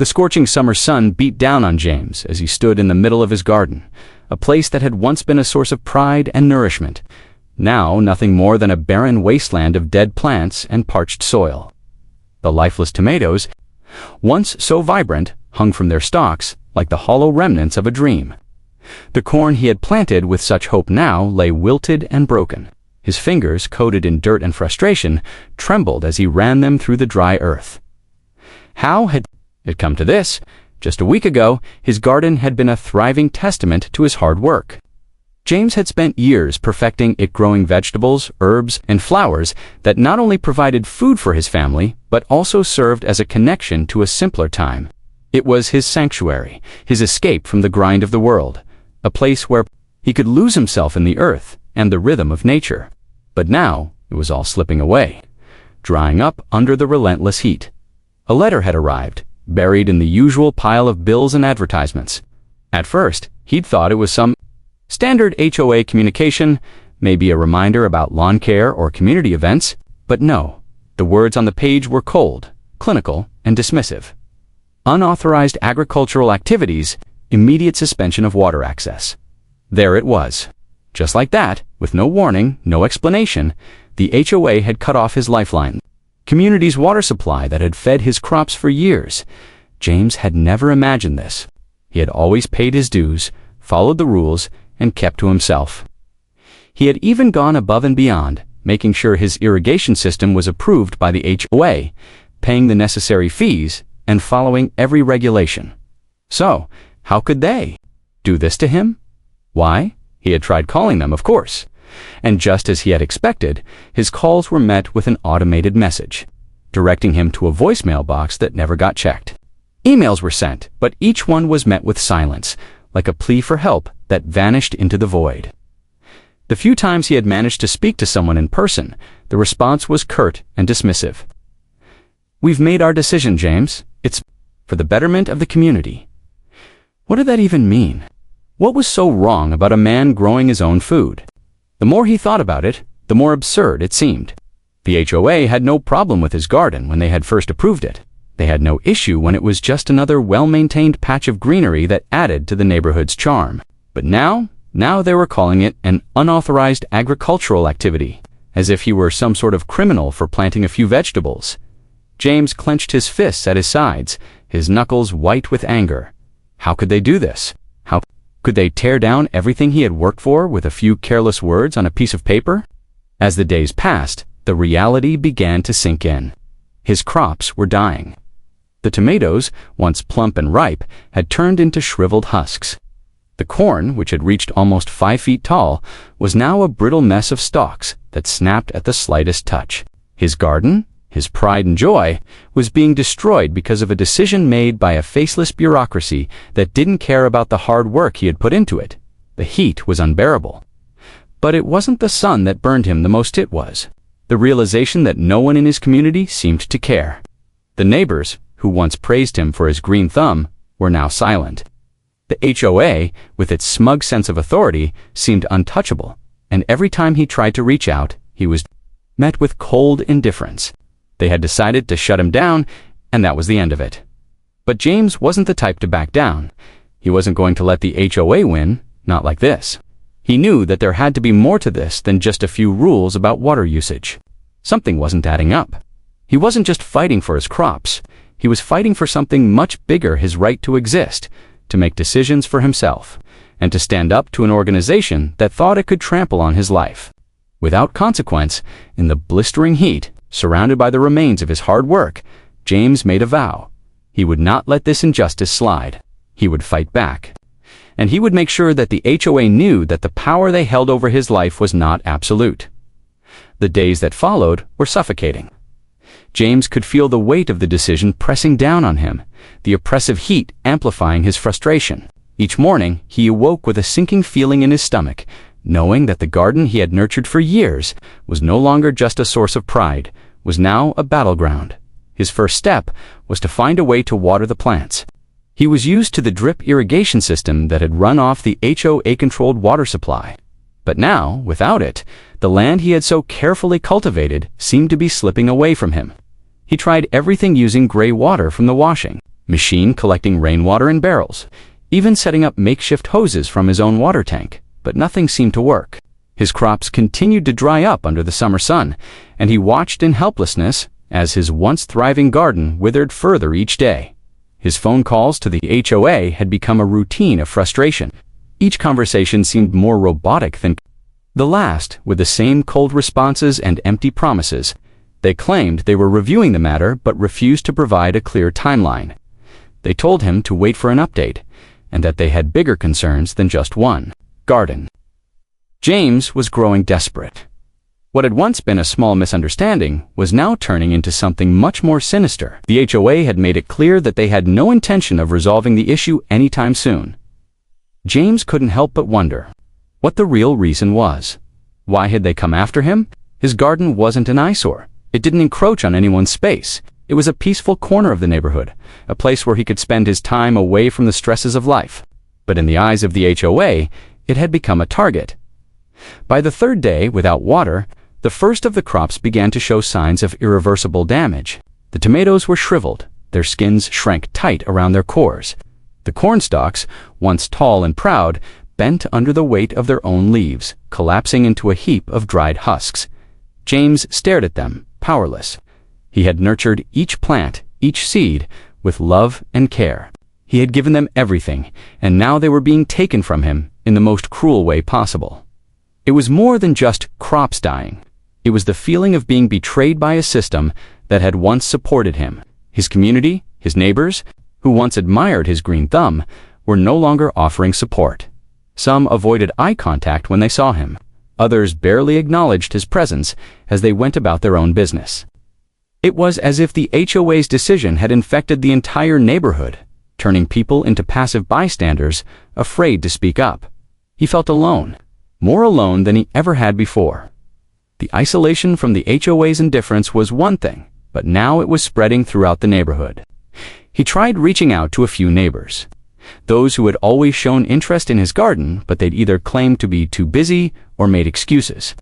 The scorching summer sun beat down on James as he stood in the middle of his garden, a place that had once been a source of pride and nourishment, now nothing more than a barren wasteland of dead plants and parched soil. The lifeless tomatoes, once so vibrant, hung from their stalks like the hollow remnants of a dream. The corn he had planted with such hope now lay wilted and broken. His fingers, coated in dirt and frustration, trembled as he ran them through the dry earth. How had it come to this? Just a week ago, his garden had been a thriving testament to his hard work. James had spent years perfecting it, growing vegetables, herbs, and flowers that not only provided food for his family, but also served as a connection to a simpler time. It was his sanctuary, his escape from the grind of the world, a place where he could lose himself in the earth and the rhythm of nature. But now it was all slipping away, drying up under the relentless heat. A letter had arrived, buried in the usual pile of bills and advertisements. At first, he'd thought it was some standard HOA communication, maybe a reminder about lawn care or community events, but no. The words on the page were cold, clinical, and dismissive. Unauthorized agricultural activities, immediate suspension of water access. There it was. Just like that, with no warning, no explanation, the HOA had cut off his lifeline, community's water supply that had fed his crops for years. James had never imagined this. He had always paid his dues, followed the rules, and kept to himself. He had even gone above and beyond, making sure his irrigation system was approved by the HOA, paying the necessary fees, and following every regulation. So, how could they do this to him? Why? He had tried calling them, of course. And just as he had expected, his calls were met with an automated message, directing him to a voicemail box that never got checked. Emails were sent, but each one was met with silence, like a plea for help that vanished into the void. The few times he had managed to speak to someone in person, the response was curt and dismissive. "We've made our decision, James. It's for the betterment of the community." What did that even mean? What was so wrong about a man growing his own food? The more he thought about it, the more absurd it seemed. The HOA had no problem with his garden when they had first approved it. They had no issue when it was just another well-maintained patch of greenery that added to the neighborhood's charm. But now they were calling it an unauthorized agricultural activity, as if he were some sort of criminal for planting a few vegetables. James clenched his fists at his sides, his knuckles white with anger. How could they do this? How could they tear down everything he had worked for with a few careless words on a piece of paper? As the days passed, the reality began to sink in. His crops were dying. The tomatoes, once plump and ripe, had turned into shriveled husks. The corn, which had reached almost 5 feet tall, was now a brittle mess of stalks that snapped at the slightest touch. His garden, his pride and joy, was being destroyed because of a decision made by a faceless bureaucracy that didn't care about the hard work he had put into it. The heat was unbearable. But it wasn't the sun that burned him the most, it was the realization that no one in his community seemed to care. The neighbors, who once praised him for his green thumb, were now silent. The HOA, with its smug sense of authority, seemed untouchable, and every time he tried to reach out, he was met with cold indifference. They had decided to shut him down, and that was the end of it. But James wasn't the type to back down. He wasn't going to let the HOA win, not like this. He knew that there had to be more to this than just a few rules about water usage. Something wasn't adding up. He wasn't just fighting for his crops. He was fighting for something much bigger, his right to exist, to make decisions for himself, and to stand up to an organization that thought it could trample on his life. Without consequence, in the blistering heat, surrounded by the remains of his hard work, James made a vow. He would not let this injustice slide. He would fight back. And he would make sure that the HOA knew that the power they held over his life was not absolute. The days that followed were suffocating. James could feel the weight of the decision pressing down on him, the oppressive heat amplifying his frustration. Each morning, he awoke with a sinking feeling in his stomach, knowing that the garden he had nurtured for years was no longer just a source of pride, was now a battleground. His first step was to find a way to water the plants. He was used to the drip irrigation system that had run off the HOA-controlled water supply. But now, without it, the land he had so carefully cultivated seemed to be slipping away from him. He tried everything using gray water from the washing, machine collecting rainwater in barrels, even setting up makeshift hoses from his own water tank, but nothing seemed to work. His crops continued to dry up under the summer sun, and he watched in helplessness as his once thriving garden withered further each day. His phone calls to the HOA had become a routine of frustration. Each conversation seemed more robotic than the last, with the same cold responses and empty promises. They claimed they were reviewing the matter but refused to provide a clear timeline. They told him to wait for an update, and that they had bigger concerns than just one garden. James was growing desperate. What had once been a small misunderstanding was now turning into something much more sinister. The HOA had made it clear that they had no intention of resolving the issue anytime soon. James couldn't help but wonder what the real reason was. Why had they come after him? His garden wasn't an eyesore. It didn't encroach on anyone's space. It was a peaceful corner of the neighborhood, a place where he could spend his time away from the stresses of life. But in the eyes of the HOA, it had become a target. By the third day, without water, the first of the crops began to show signs of irreversible damage. The tomatoes were shriveled, their skins shrank tight around their cores. The corn stalks, once tall and proud, bent under the weight of their own leaves, collapsing into a heap of dried husks. James stared at them, powerless. He had nurtured each plant, each seed, with love and care. He had given them everything, and now they were being taken from him in the most cruel way possible. It was more than just crops dying. It was the feeling of being betrayed by a system that had once supported him. His community, his neighbors, who once admired his green thumb, were no longer offering support. Some avoided eye contact when they saw him. Others barely acknowledged his presence as they went about their own business. It was as if the HOA's decision had infected the entire neighborhood, turning people into passive bystanders, afraid to speak up. He felt alone, more alone than he ever had before. The isolation from the HOA's indifference was one thing, but now it was spreading throughout the neighborhood. He tried reaching out to a few neighbors, those who had always shown interest in his garden, but they'd either claimed to be too busy or made excuses.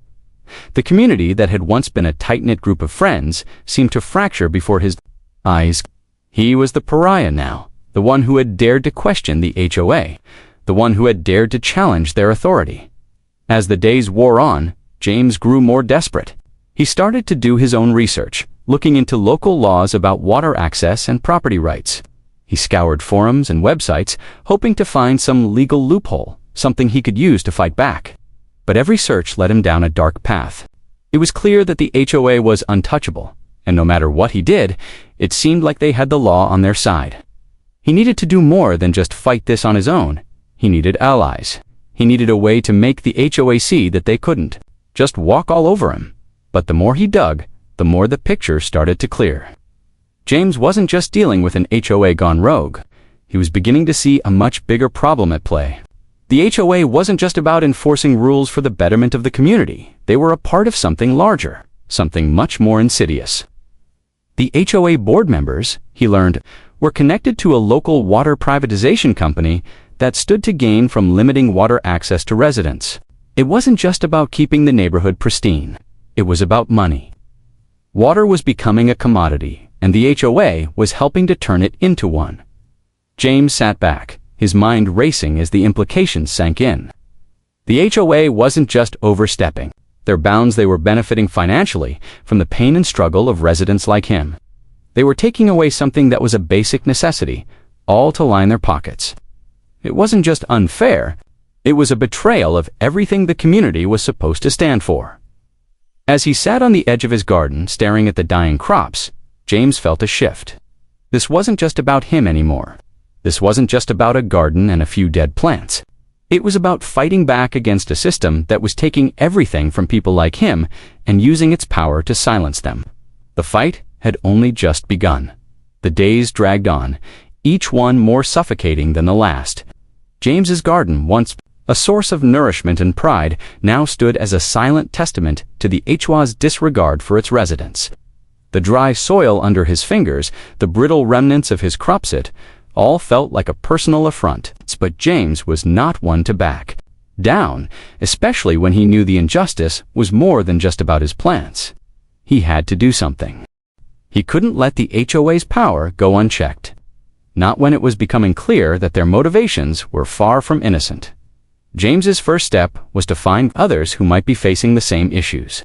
The community that had once been a tight-knit group of friends seemed to fracture before his eyes. He was the pariah now, the one who had dared to question the HOA, the one who had dared to challenge their authority. As the days wore on, James grew more desperate. He started to do his own research, looking into local laws about water access and property rights. He scoured forums and websites, hoping to find some legal loophole, something he could use to fight back. But every search led him down a dark path. It was clear that the HOA was untouchable, and no matter what he did, it seemed like they had the law on their side. He needed to do more than just fight this on his own. He needed allies. He needed a way to make the HOA see that they couldn't just walk all over him. But the more he dug, the more the picture started to clear. James wasn't just dealing with an HOA gone rogue. He was beginning to see a much bigger problem at play. The HOA wasn't just about enforcing rules for the betterment of the community. They were a part of something larger, something much more insidious. The HOA board members, he learned, were connected to a local water privatization company that stood to gain from limiting water access to residents. It wasn't just about keeping the neighborhood pristine. It was about money. Water was becoming a commodity, and the HOA was helping to turn it into one. James sat back, his mind racing as the implications sank in. The HOA wasn't just overstepping their bounds, they were benefiting financially from the pain and struggle of residents like him. They were taking away something that was a basic necessity, all to line their pockets. It wasn't just unfair, it was a betrayal of everything the community was supposed to stand for. As he sat on the edge of his garden, staring at the dying crops, James felt a shift. This wasn't just about him anymore. This wasn't just about a garden and a few dead plants. It was about fighting back against a system that was taking everything from people like him and using its power to silence them. The fight had only just begun. The days dragged on, each one more suffocating than the last. James's garden, once a source of nourishment and pride, now stood as a silent testament to the HOA's disregard for its residents. The dry soil under his fingers, the brittle remnants of his cropset, all felt like a personal affront. But James was not one to back down, especially when he knew the injustice was more than just about his plants. He had to do something. He couldn't let the HOA's power go unchecked. not when it was becoming clear that their motivations were far from innocent. James's first step was to find others who might be facing the same issues.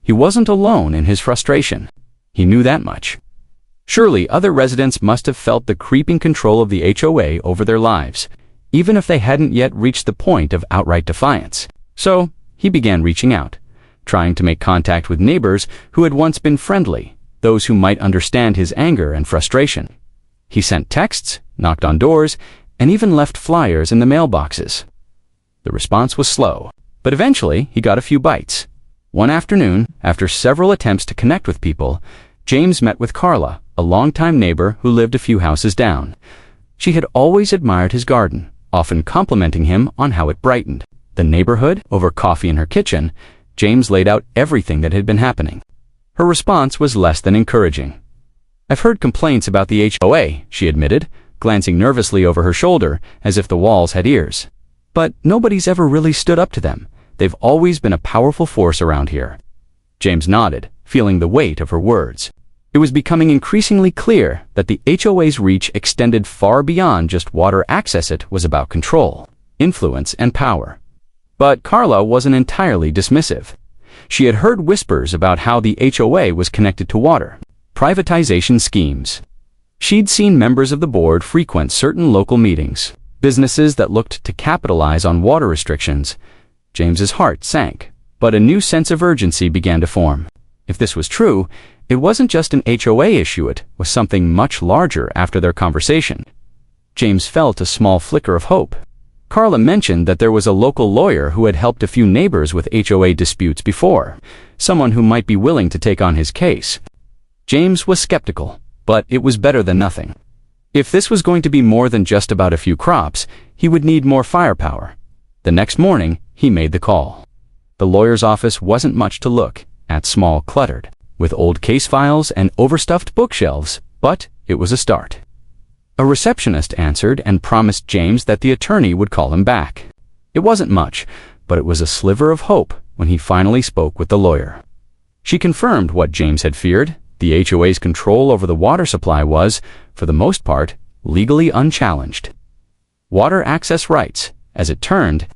He wasn't alone in his frustration. He knew that much. Surely other residents must have felt the creeping control of the HOA over their lives, even if they hadn't yet reached the point of outright defiance. So he began reaching out, trying to make contact with neighbors who had once been friendly, those who might understand his anger and frustration. He sent texts, knocked on doors, and even left flyers in the mailboxes. The response was slow, but eventually he got a few bites. One afternoon, after several attempts to connect with people, James met with Carla, a longtime neighbor who lived a few houses down. She had always admired his garden, often complimenting him on how it brightened the neighborhood. Over coffee in her kitchen, James laid out everything that had been happening. Her response was less than encouraging. "I've heard complaints about the HOA," she admitted, glancing nervously over her shoulder as if the walls had ears. "But nobody's ever really stood up to them. They've always been a powerful force around here." James nodded, feeling the weight of her words. It was becoming increasingly clear that the HOA's reach extended far beyond just water access. It was about control, influence, and power. But Carla wasn't entirely dismissive. She had heard whispers about how the HOA was connected to water privatization schemes. She'd seen members of the board frequent certain local meetings, businesses that looked to capitalize on water restrictions. James's heart sank, but a new sense of urgency began to form. If this was true, it wasn't just an HOA issue, it was something much larger. After their conversation, James felt a small flicker of hope. Carla mentioned that there was a local lawyer who had helped a few neighbors with HOA disputes before, someone who might be willing to take on his case. James was skeptical, but it was better than nothing. If this was going to be more than just about a few crops, he would need more firepower. The next morning, he made the call. The lawyer's office wasn't much to look at, small, cluttered, with old case files and overstuffed bookshelves, but it was a start. A receptionist answered and promised James that the attorney would call him back. It wasn't much, but it was a sliver of hope when he finally spoke with the lawyer. She confirmed what James had feared. The HOA's control over the water supply was, for the most part, legally unchallenged. Water access rights, as it turned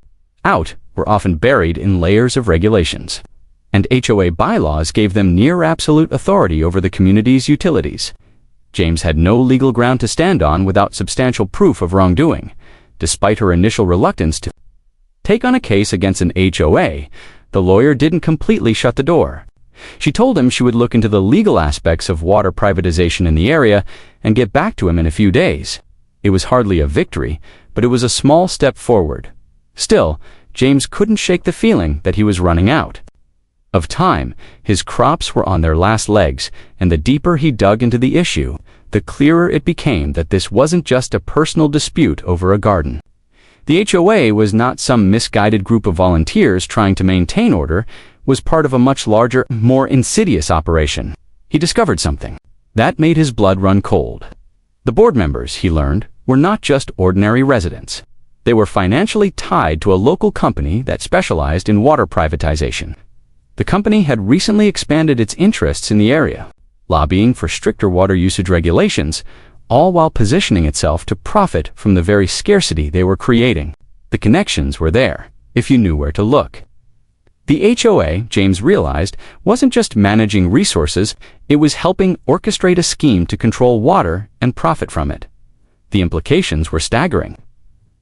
out, were often buried in layers of regulations, and HOA bylaws gave them near absolute authority over the community's utilities. James had no legal ground to stand on without substantial proof of wrongdoing. Despite her initial reluctance to take on a case against an HOA, the lawyer didn't completely shut the door. She told him she would look into the legal aspects of water privatization in the area and get back to him in a few days. It was hardly a victory, but it was a small step forward. Still, James couldn't shake the feeling that he was running out of time. His crops were on their last legs, and the deeper he dug into the issue, the clearer it became that this wasn't just a personal dispute over a garden. The HOA was not some misguided group of volunteers trying to maintain order, was part of a much larger, more insidious operation. He discovered something that made his blood run cold. The board members, he learned, were not just ordinary residents. They were financially tied to a local company that specialized in water privatization. The company had recently expanded its interests in the area, lobbying for stricter water usage regulations, all while positioning itself to profit from the very scarcity they were creating. The connections were there, if you knew where to look. The HOA, James realized, wasn't just managing resources, it was helping orchestrate a scheme to control water and profit from it. The implications were staggering.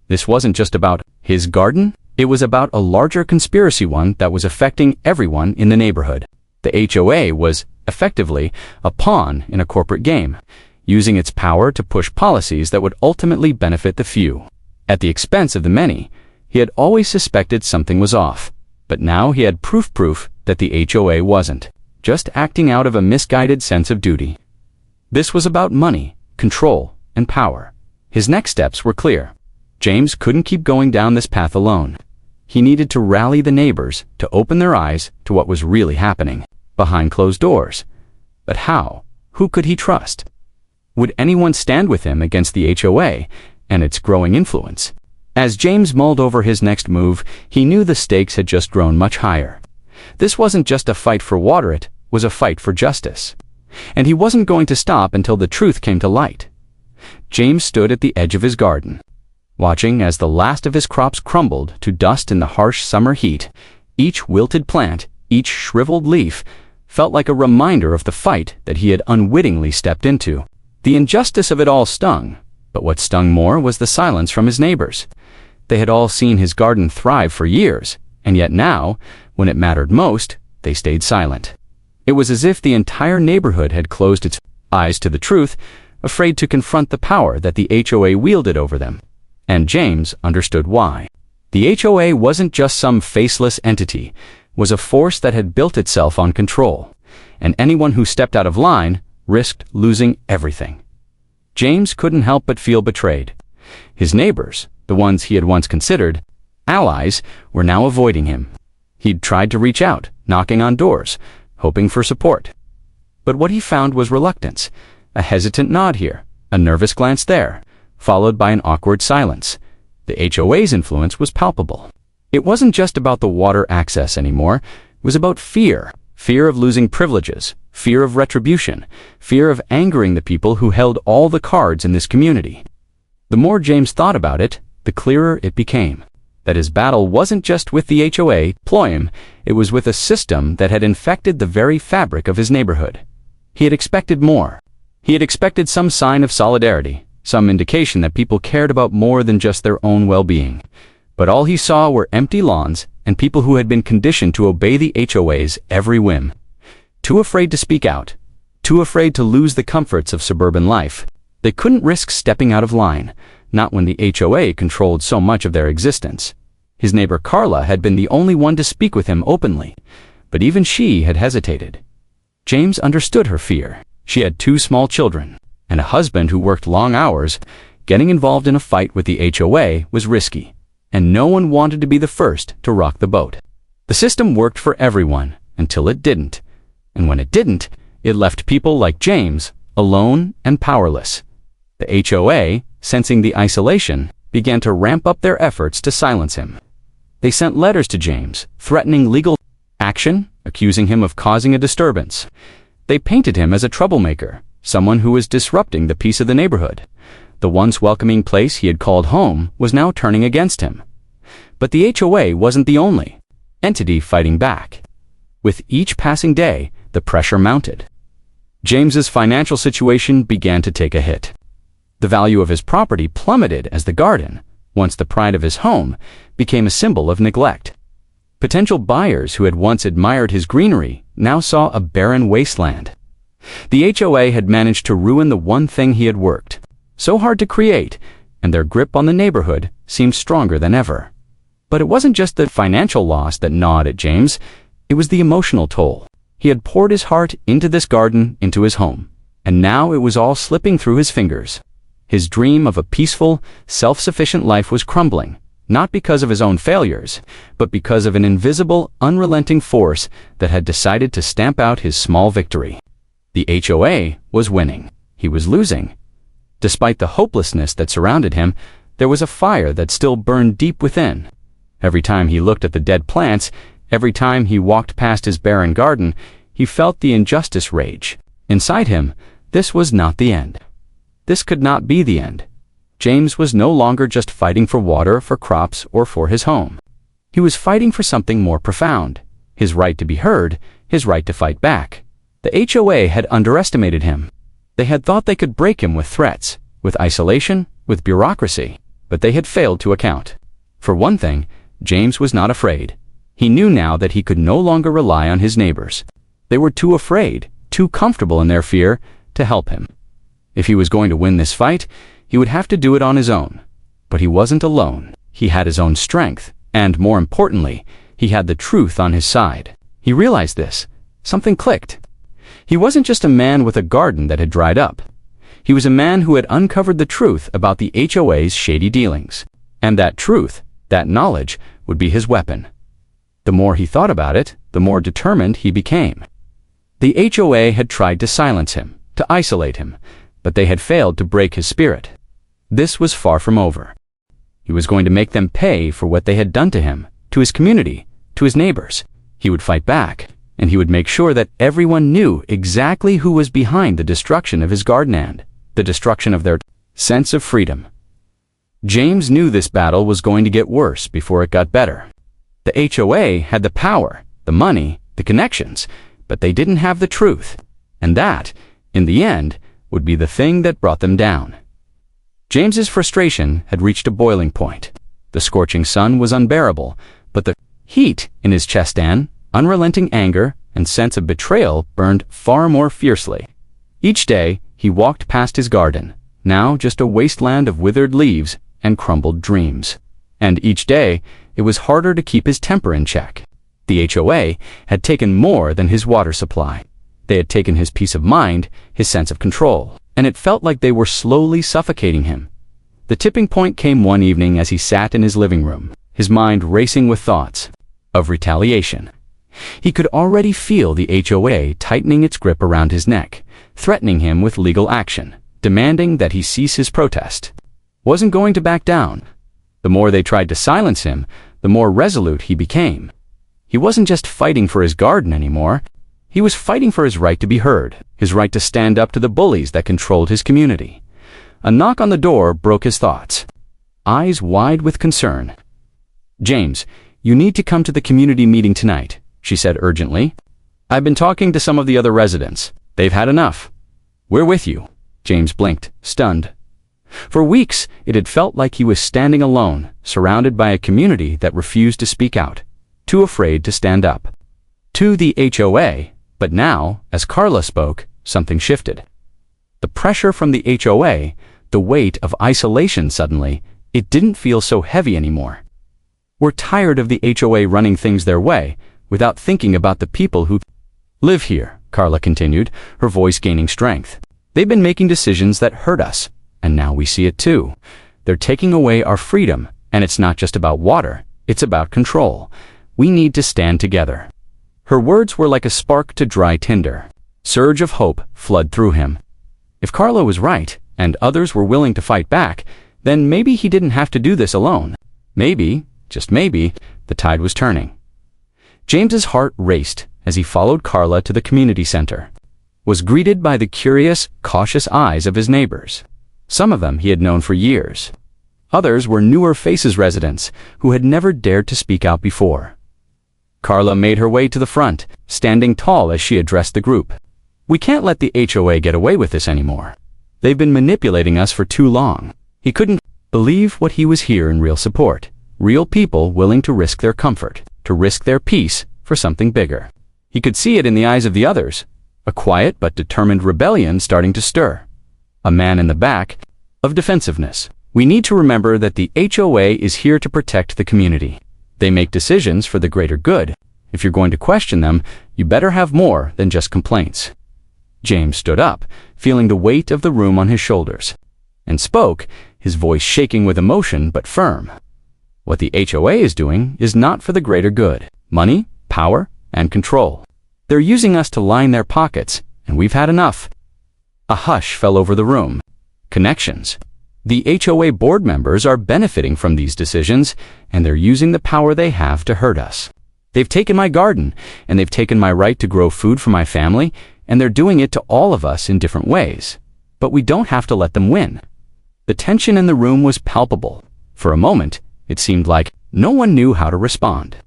This wasn't just about his garden, it was about a larger conspiracy, one that was affecting everyone in the neighborhood. The HOA was, effectively, a pawn in a corporate game, using its power to push policies that would ultimately benefit the few, at the expense of the many. He had always suspected something was off, but now he had proof that the HOA wasn't just acting out of a misguided sense of duty. This was about money, control, and power. His next steps were clear. James couldn't keep going down this path alone. He needed to rally the neighbors to open their eyes to what was really happening behind closed doors. But how? Who could he trust? Would anyone stand with him against the HOA and its growing influence? As James mulled over his next move, he knew the stakes had just grown much higher. This wasn't just a fight for water, it was a fight for justice. And he wasn't going to stop until the truth came to light. James stood at the edge of his garden, watching as the last of his crops crumbled to dust in the harsh summer heat. Each wilted plant, each shriveled leaf, felt like a reminder of the fight that he had unwittingly stepped into. The injustice of it all stung, but what stung more was the silence from his neighbors. They had all seen his garden thrive for years, and yet now, when it mattered most, they stayed silent. It was as if the entire neighborhood had closed its eyes to the truth, afraid to confront the power that the HOA wielded over them. And James understood why. The HOA wasn't just some faceless entity, was a force that had built itself on control, and anyone who stepped out of line risked losing everything. James couldn't help but feel betrayed. His neighbors, the ones he had once considered allies, were now avoiding him. He'd tried to reach out, knocking on doors, hoping for support. But what he found was reluctance, a hesitant nod here, a nervous glance there, followed by an awkward silence. The HOA's influence was palpable. It wasn't just about the water access anymore. It was about fear. Fear of losing privileges, fear of retribution, fear of angering the people who held all the cards in this community. The more James thought about it, the clearer it became that his battle wasn't just with the HOA, it was with a system that had infected the very fabric of his neighborhood. He had expected more. He had expected some sign of solidarity, some indication that people cared about more than just their own well-being. But all he saw were empty lawns and people who had been conditioned to obey the HOA's every whim. Too afraid to speak out, too afraid to lose the comforts of suburban life, they couldn't risk stepping out of line, not when the HOA controlled so much of their existence. His neighbor Carla had been the only one to speak with him openly, but even she had hesitated. James understood her fear. She had 2 small children and a husband who worked long hours. Getting involved in a fight with the HOA was risky, and no one wanted to be the first to rock the boat. The system worked for everyone until it didn't, and when it didn't, it left people like James alone and powerless. The HOA, sensing the isolation, began to ramp up their efforts to silence him. They sent letters to James, threatening legal action, accusing him of causing a disturbance. They painted him as a troublemaker, someone who was disrupting the peace of the neighborhood. The once welcoming place he had called home was now turning against him. But the HOA wasn't the only entity fighting back. With each passing day, the pressure mounted. James's financial situation began to take a hit. The value of his property plummeted as the garden, once the pride of his home, became a symbol of neglect. Potential buyers who had once admired his greenery now saw a barren wasteland. The HOA had managed to ruin the one thing he had worked so hard to create, and their grip on the neighborhood seemed stronger than ever. But it wasn't just the financial loss that gnawed at James, it was the emotional toll. He had poured his heart into this garden, into his home, and now it was all slipping through his fingers. His dream of a peaceful, self-sufficient life was crumbling, not because of his own failures, but because of an invisible, unrelenting force that had decided to stamp out his small victory. The HOA was winning. He was losing. Despite the hopelessness that surrounded him, there was a fire that still burned deep within. Every time he looked at the dead plants, every time he walked past his barren garden, he felt the injustice rage. Inside him, this was not the end. This could not be the end. James was no longer just fighting for water, for crops, or for his home. He was fighting for something more profound, his right to be heard, his right to fight back. The HOA had underestimated him. They had thought they could break him with threats, with isolation, with bureaucracy, but they had failed to account. For one thing, James was not afraid. He knew now that he could no longer rely on his neighbors. They were too afraid, too comfortable in their fear, to help him. If he was going to win this fight, he would have to do it on his own. But he wasn't alone. He had his own strength, and more importantly, he had the truth on his side. He realized this. Something clicked. He wasn't just a man with a garden that had dried up. He was a man who had uncovered the truth about the HOA's shady dealings. And that truth, that knowledge, would be his weapon. The more he thought about it, the more determined he became. The HOA had tried to silence him, to isolate him, but they had failed to break his spirit. This was far from over. He was going to make them pay for what they had done to him, to his community, to his neighbors. He would fight back, and he would make sure that everyone knew exactly who was behind the destruction of his garden and the destruction of their sense of freedom. James knew this battle was going to get worse before it got better. The HOA had the power, the money, the connections, but they didn't have the truth. And that, in the end, would be the thing that brought them down. James's frustration had reached a boiling point. The scorching sun was unbearable, but the heat in his chest and unrelenting anger and sense of betrayal burned far more fiercely. Each day, he walked past his garden, now just a wasteland of withered leaves and crumbled dreams. And each day, it was harder to keep his temper in check. The HOA had taken more than his water supply. They had taken his peace of mind, his sense of control, and it felt like they were slowly suffocating him. The tipping point came one evening as he sat in his living room, his mind racing with thoughts of retaliation. He could already feel the HOA tightening its grip around his neck, threatening him with legal action, demanding that he cease his protest. Wasn't going to back down. The more they tried to silence him, the more resolute he became. He wasn't just fighting for his garden anymore. He was fighting for his right to be heard, his right to stand up to the bullies that controlled his community. A knock on the door broke his thoughts, eyes wide with concern. "James, you need to come to the community meeting tonight," she said urgently. "I've been talking to some of the other residents. They've had enough." "We're with you." James blinked, stunned. For weeks, it had felt like he was standing alone, surrounded by a community that refused to speak out, too afraid to stand up to the HOA. But now, as Carla spoke, something shifted. The pressure from the HOA, the weight of isolation suddenly, it didn't feel so heavy anymore. "We're tired of the HOA running things their way, without thinking about the people who live here," Carla continued, her voice gaining strength. "They've been making decisions that hurt us, and now we see it too. They're taking away our freedom, and it's not just about water, it's about control. We need to stand together." Her words were like a spark to dry tinder. Surge of hope flooded through him. If Carla was right, and others were willing to fight back, then maybe he didn't have to do this alone. Maybe, just maybe, the tide was turning. James's heart raced as he followed Carla to the community center, was greeted by the curious, cautious eyes of his neighbors. Some of them he had known for years. Others were newer faces residents who had never dared to speak out before. Carla made her way to the front, standing tall as she addressed the group. "We can't let the HOA get away with this anymore. They've been manipulating us for too long." He couldn't believe what he was here in real support. Real people willing to risk their comfort, to risk their peace for something bigger. He could see it in the eyes of the others, a quiet but determined rebellion starting to stir. A man in the back of defensiveness. "We need to remember that the HOA is here to protect the community. They make decisions for the greater good. If you're going to question them, you better have more than just complaints." James stood up, feeling the weight of the room on his shoulders, and spoke, his voice shaking with emotion but firm. "What the HOA is doing is not for the greater good. Money, power, and control. They're using us to line their pockets, and we've had enough." A hush fell over the room. Connections. The HOA board members are benefiting from these decisions, and they're using the power they have to hurt us. They've taken my garden, and they've taken my right to grow food for my family, and they're doing it to all of us in different ways. But we don't have to let them win. The tension in the room was palpable. For a moment, it seemed like no one knew how to respond.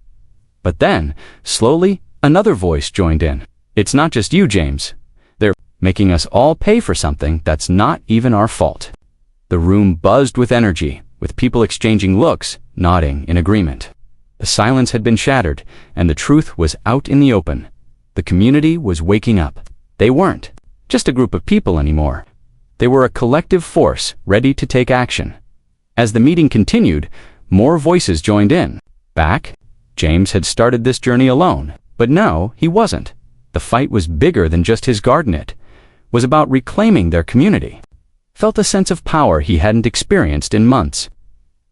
But then, slowly, another voice joined in. "It's not just you, James. They're making us all pay for something that's not even our fault." The room buzzed with energy, with people exchanging looks, nodding in agreement. The silence had been shattered, and the truth was out in the open. The community was waking up. They weren't just a group of people anymore. They were a collective force ready to take action. As the meeting continued, more voices joined in. Back, James had started this journey alone, but no, he wasn't. The fight was bigger than just his garden. It was about reclaiming their community. Felt a sense of power he hadn't experienced in months.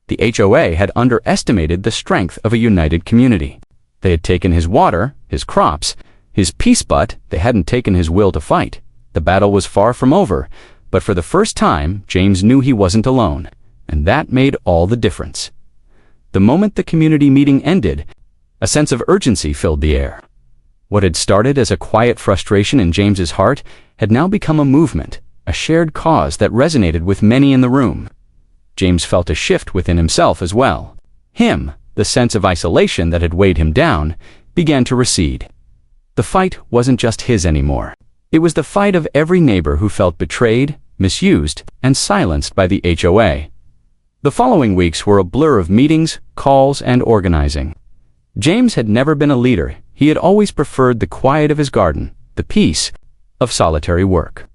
The HOA had underestimated the strength of a united community. They had taken his water, his crops, his peace, but they hadn't taken his will to fight. The battle was far from over, but for the first time, James knew he wasn't alone, and that made all the difference. The moment the community meeting ended, a sense of urgency filled the air. What had started as a quiet frustration in James's heart had now become a movement, a shared cause that resonated with many in the room. James felt a shift within himself as well. The sense of isolation that had weighed him down, began to recede. The fight wasn't just his anymore. It was the fight of every neighbor who felt betrayed, misused, and silenced by the HOA. The following weeks were a blur of meetings, calls, and organizing. James had never been a leader. He had always preferred the quiet of his garden, the peace of solitary work.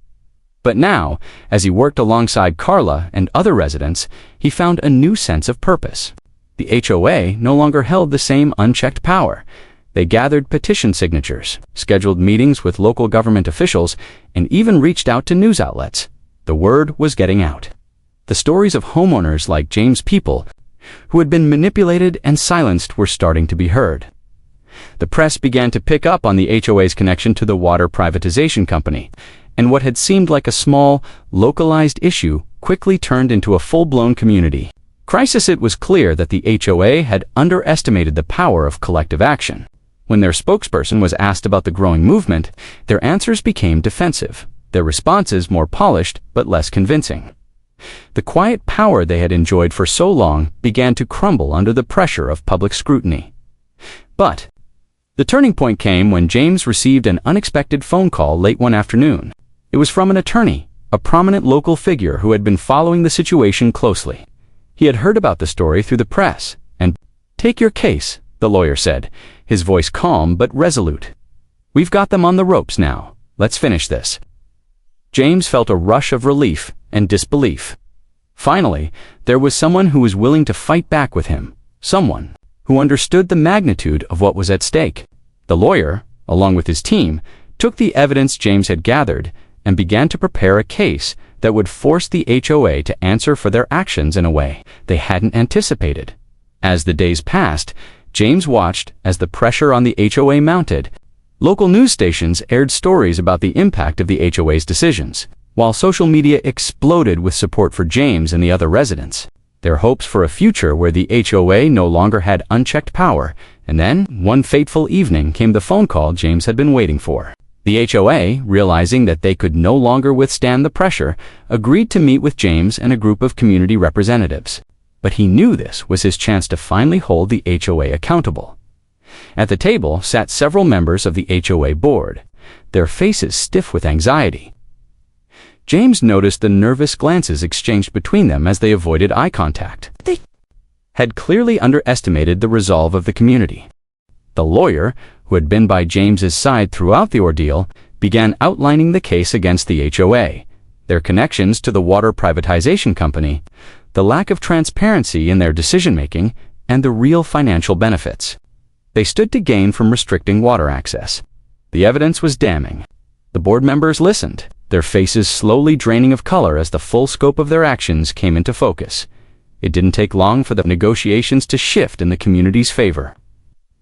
But now, as he worked alongside Carla and other residents, he found a new sense of purpose. The HOA no longer held the same unchecked power. They gathered petition signatures, scheduled meetings with local government officials, and even reached out to news outlets. The word was getting out. The stories of homeowners like James' people, who had been manipulated and silenced, were starting to be heard. The press began to pick up on the HOA's connection to the water privatization company, and what had seemed like a small, localized issue quickly turned into a full-blown community crisis. It was clear that the HOA had underestimated the power of collective action. When their spokesperson was asked about the growing movement, their answers became defensive, their responses more polished but less convincing. The quiet power they had enjoyed for so long began to crumble under the pressure of public scrutiny. But the turning point came when James received an unexpected phone call late one afternoon. It was from an attorney, a prominent local figure who had been following the situation closely. He had heard about the story through the press, and, "Take your case," the lawyer said, his voice calm but resolute. "We've got them on the ropes now. Let's finish this." James felt a rush of relief and disbelief. Finally, there was someone who was willing to fight back with him, someone who understood the magnitude of what was at stake. The lawyer, along with his team, took the evidence James had gathered and began to prepare a case that would force the HOA to answer for their actions in a way they hadn't anticipated. As the days passed, James watched as the pressure on the HOA mounted. Local news stations aired stories about the impact of the HOA's decisions, while social media exploded with support for James and the other residents. Their hopes for a future where the HOA no longer had unchecked power, and then, one fateful evening, came the phone call James had been waiting for. The HOA, realizing that they could no longer withstand the pressure, agreed to meet with James and a group of community representatives. But he knew this was his chance to finally hold the HOA accountable. At the table sat several members of the HOA board, their faces stiff with anxiety. James noticed the nervous glances exchanged between them as they avoided eye contact. They had clearly underestimated the resolve of the community. The lawyer, who had been by James's side throughout the ordeal, began outlining the case against the HOA, their connections to the water privatization company, the lack of transparency in their decision-making, and the real financial benefits they stood to gain from restricting water access. The evidence was damning. The board members listened, their faces slowly draining of color as the full scope of their actions came into focus. It didn't take long for the negotiations to shift in the community's favor.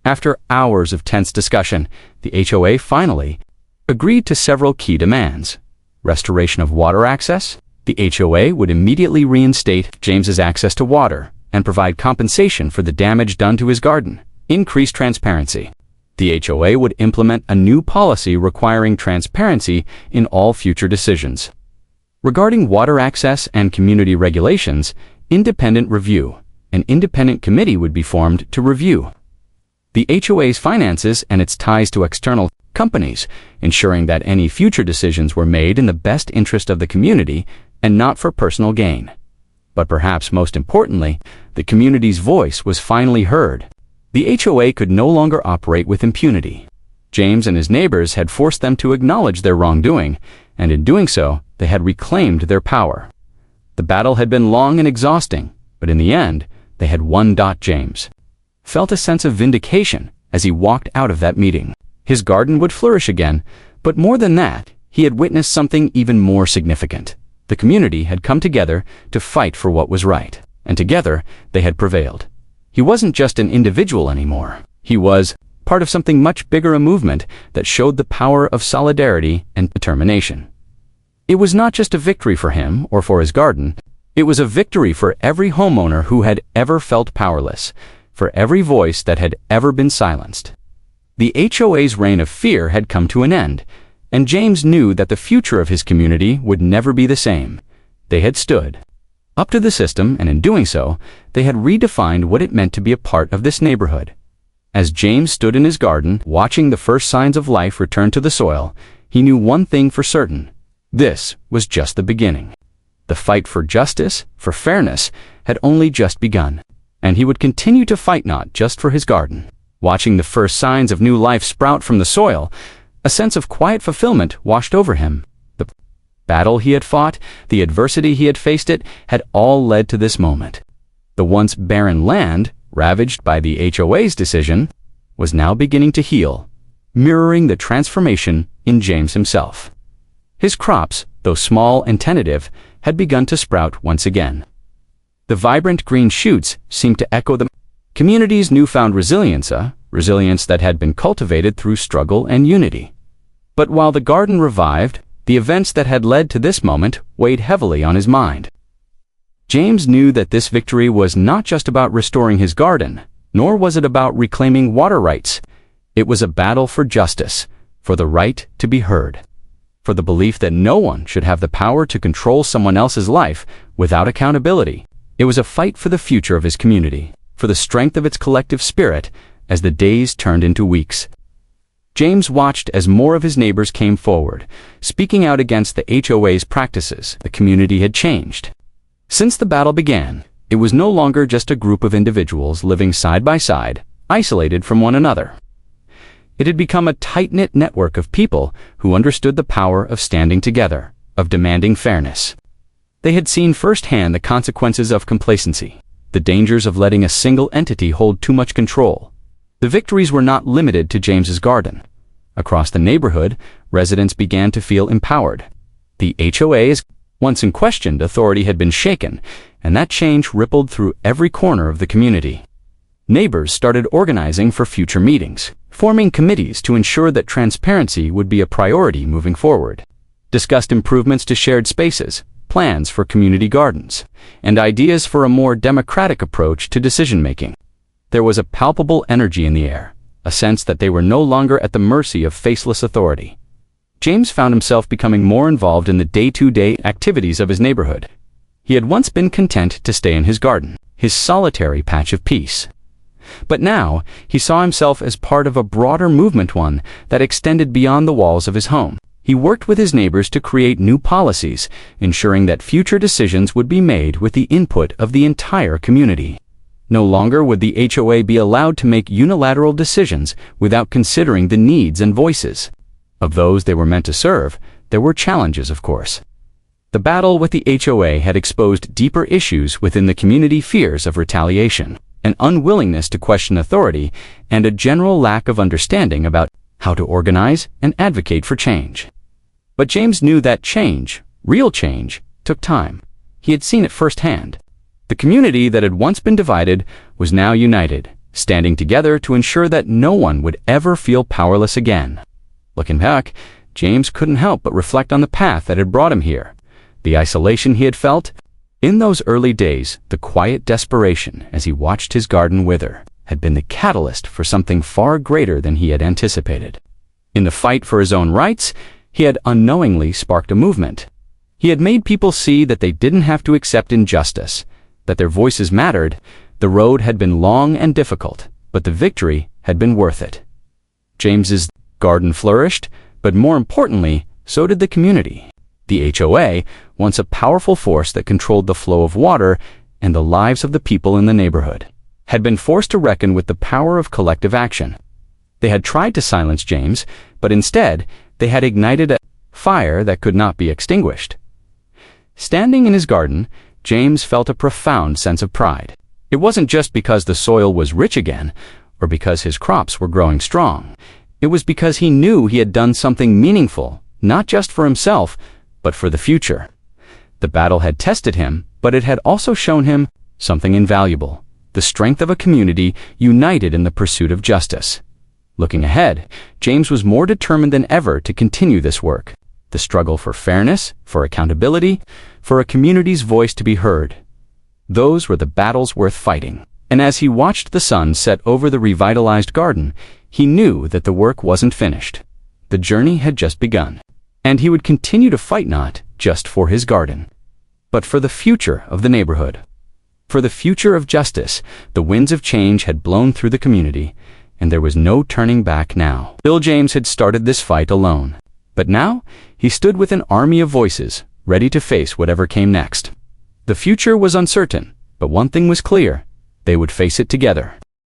After hours of tense discussion, the HOA finally agreed to several key demands. Restoration of water access. The HOA would immediately reinstate James's access to water and provide compensation for the damage done to his garden. Increased transparency. The HOA would implement a new policy requiring transparency in all future decisions. Regarding water access and community regulations, independent review. An independent committee would be formed to review the HOA's finances and its ties to external companies, ensuring that any future decisions were made in the best interest of the community and not for personal gain. But perhaps most importantly, the community's voice was finally heard. The HOA could no longer operate with impunity. James and his neighbors had forced them to acknowledge their wrongdoing, and in doing so, they had reclaimed their power. The battle had been long and exhausting, but in the end, they had won. James felt a sense of vindication as he walked out of that meeting. His garden would flourish again, but more than that, he had witnessed something even more significant. The community had come together to fight for what was right, and together they had prevailed. He wasn't just an individual anymore. He was part of something much bigger, a movement that showed the power of solidarity and determination. It was not just a victory for him or for his garden. It was a victory for every homeowner who had ever felt powerless, for every voice that had ever been silenced. The HOA's reign of fear had come to an end, And James knew that the future of his community would never be the same. They had stood up to the system, and in doing so, they had redefined what it meant to be a part of this neighborhood. As James stood in his garden, watching the first signs of life return to the soil, he knew one thing for certain. This was just the beginning. The fight for justice, for fairness, had only just begun. And he would continue to fight not just for his garden. Watching the first signs of new life sprout from the soil, a sense of quiet fulfillment washed over him. The battle he had fought, the adversity he had faced it, had all led to this moment. The once barren land, ravaged by the HOA's decision, was now beginning to heal, mirroring the transformation in James himself. His crops, though small and tentative, had begun to sprout once again. The vibrant green shoots seemed to echo the community's newfound resilience, a resilience that had been cultivated through struggle and unity. But while the garden revived, the events that had led to this moment weighed heavily on his mind. James knew that this victory was not just about restoring his garden, nor was it about reclaiming water rights. It was a battle for justice, for the right to be heard, for the belief that no one should have the power to control someone else's life without accountability. It was a fight for the future of his community, for the strength of its collective spirit as the days turned into weeks. James watched as more of his neighbors came forward, speaking out against the HOA's practices. The community had changed. Since the battle began, it was no longer just a group of individuals living side by side, isolated from one another. It had become a tight-knit network of people who understood the power of standing together, of demanding fairness. They had seen firsthand the consequences of complacency, the dangers of letting a single entity hold too much control. The victories were not limited to James's garden. Across the neighborhood, residents began to feel empowered. The HOA's once unquestioned authority had been shaken, and that change rippled through every corner of the community. Neighbors started organizing for future meetings, forming committees to ensure that transparency would be a priority moving forward, discussed improvements to shared spaces, plans for community gardens, and ideas for a more democratic approach to decision-making. There was a palpable energy in the air, a sense that they were no longer at the mercy of faceless authority. James found himself becoming more involved in the day-to-day activities of his neighborhood. He had once been content to stay in his garden, his solitary patch of peace. But now, he saw himself as part of a broader movement, one that extended beyond the walls of his home. He worked with his neighbors to create new policies, ensuring that future decisions would be made with the input of the entire community. No longer would the HOA be allowed to make unilateral decisions without considering the needs and voices of those they were meant to serve. There were challenges, of course. The battle with the HOA had exposed deeper issues within the community: fears of retaliation, an unwillingness to question authority, and a general lack of understanding about how to organize and advocate for change. But James knew that change, real change, took time. He had seen it firsthand. The community that had once been divided was now united, standing together to ensure that no one would ever feel powerless again. Looking back, James couldn't help but reflect on the path that had brought him here, the isolation he had felt. In those early days, the quiet desperation as he watched his garden wither had been the catalyst for something far greater than he had anticipated. In the fight for his own rights, he had unknowingly sparked a movement. He had made people see that they didn't have to accept injustice, that their voices mattered. The road had been long and difficult, but the victory had been worth it. James's garden flourished, but more importantly, so did the community. The HOA, once a powerful force that controlled the flow of water and the lives of the people in the neighborhood, had been forced to reckon with the power of collective action. They had tried to silence James, but instead, they had ignited a fire that could not be extinguished. Standing in his garden, James felt a profound sense of pride. It wasn't just because the soil was rich again, or because his crops were growing strong. It was because he knew he had done something meaningful, not just for himself, but for the future. The battle had tested him, but it had also shown him something invaluable: the strength of a community united in the pursuit of justice. Looking ahead, James was more determined than ever to continue this work, the struggle for fairness, for accountability, for a community's voice to be heard. Those were the battles worth fighting. And as he watched the sun set over the revitalized garden, he knew that the work wasn't finished. The journey had just begun. And he would continue to fight not just for his garden, but for the future of the neighborhood. For the future of justice. The winds of change had blown through the community, and there was no turning back now. Bill James had started this fight alone, but now he stood with an army of voices, ready to face whatever came next. The future was uncertain, but one thing was clear: they would face it together.